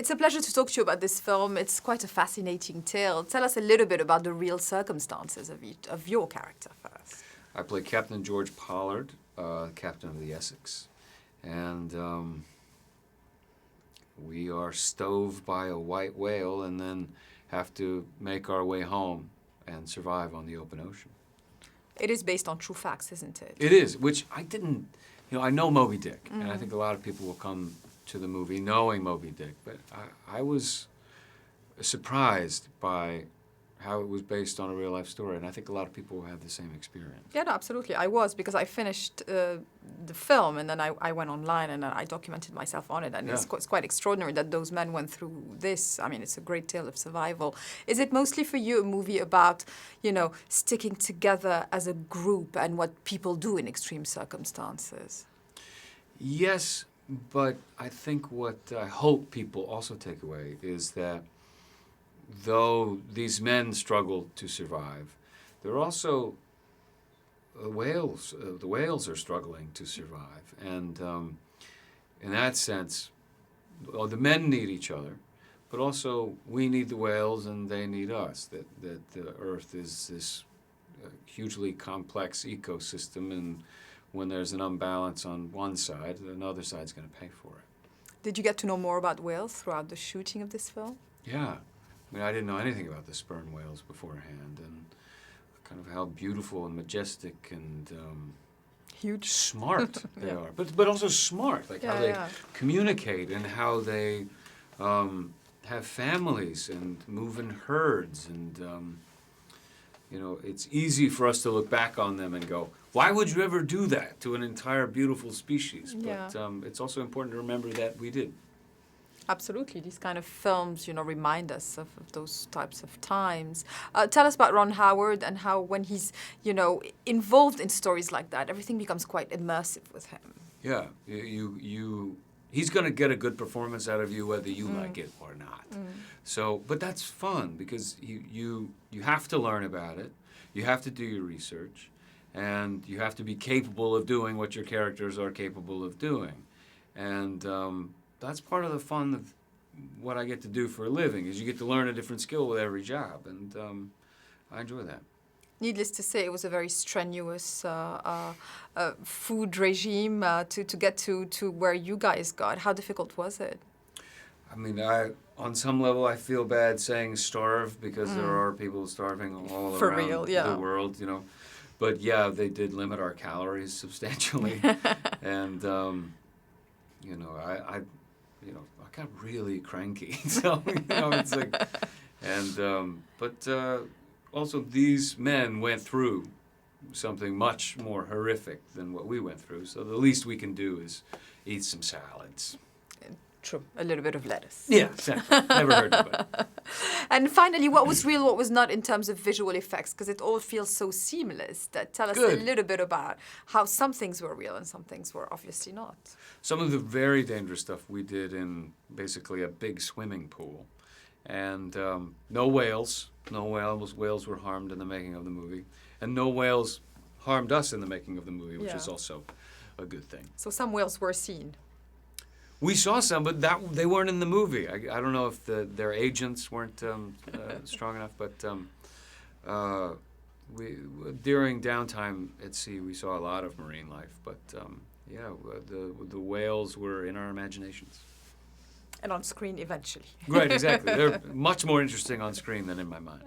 It's a pleasure to talk to you about this film. It's quite a fascinating tale. Tell us a little bit about the real circumstances of your character first. I play Captain George Pollard, captain of the Essex, and we are stove by a white whale and then have to make our way home and survive on the open ocean. It is based on true facts, isn't it? It is, which I didn't, I know Moby Dick, and I think a lot of people will come to the movie knowing Moby Dick, but I was surprised by how it was based on a real life story, and I think a lot of people will have the same experience. Yeah, no, absolutely. I was, because I finished the film and then I went online and I documented myself on it, and it's quite extraordinary that those men went through this. I mean, it's a great tale of survival. Is it mostly for you a movie about, sticking together as a group and what people do in extreme circumstances? Yes, but I think what I hope people also take away is that though these men struggle to survive, they're also whales. The whales are struggling to survive, and in that sense, the men need each other, but also we need the whales and they need us. That the Earth is this hugely complex ecosystem, and when there's an imbalance on one side, another side's going to pay for it. Did you get to know more about whales throughout the shooting of this film? Yeah. I mean, I didn't know anything about the sperm whales beforehand, and kind of how beautiful and majestic and huge, smart they are. But also smart, like how they communicate and how they have families and move in herds. And, it's easy for us to look back on them and go, why would you ever do that to an entire beautiful species? But it's also important to remember that we did. Absolutely. These kind of films, remind us of those types of times. Tell us about Ron Howard and how when he's, involved in stories like that, everything becomes quite immersive with him. Yeah. He's going to get a good performance out of you whether you like it or not. So, but that's fun because you have to learn about it. You have to do your research. And you have to be capable of doing what your characters are capable of doing. And that's part of the fun of what I get to do for a living, is you get to learn a different skill with every job, and I enjoy that. Needless to say, it was a very strenuous food regime to get to where you guys got. How difficult was it? I mean, on some level, I feel bad saying starve because there are people starving all for around real, the world, But yeah, they did limit our calories substantially, and I got really cranky. So it's like, and but also these men went through something much more horrific than what we went through. So the least we can do is eat some salads. True, a little bit of lettuce. Yeah, exactly. Never heard of it. And finally, what was real, what was not in terms of visual effects? Because it all feels so seamless. Tell us a little bit about how some things were real and some things were obviously not. Some of the very dangerous stuff we did in basically a big swimming pool. And no whales. No whales were harmed in the making of the movie. And no whales harmed us in the making of the movie, which is also a good thing. So some whales were seen. We saw some, but they weren't in the movie. I don't know if their agents weren't strong enough, but during downtime at sea, we saw a lot of marine life. But the whales were in our imaginations. And on screen eventually. Right, exactly. They're much more interesting on screen than in my mind.